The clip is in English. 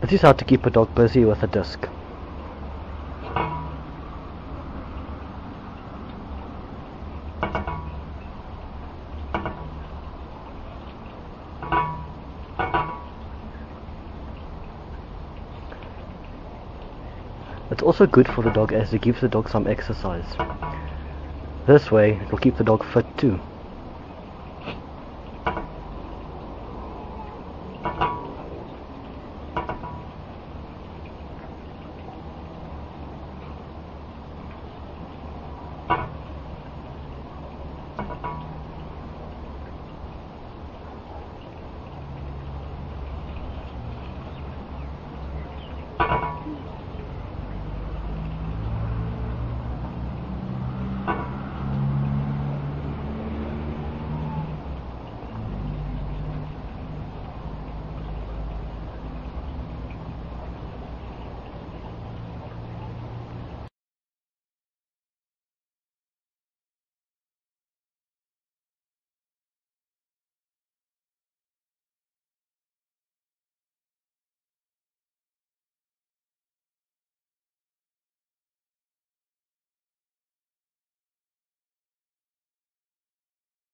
This is how to keep a dog busy with a disc. It's also good for the dog as it gives the dog some exercise. This way, it will keep the dog fit too.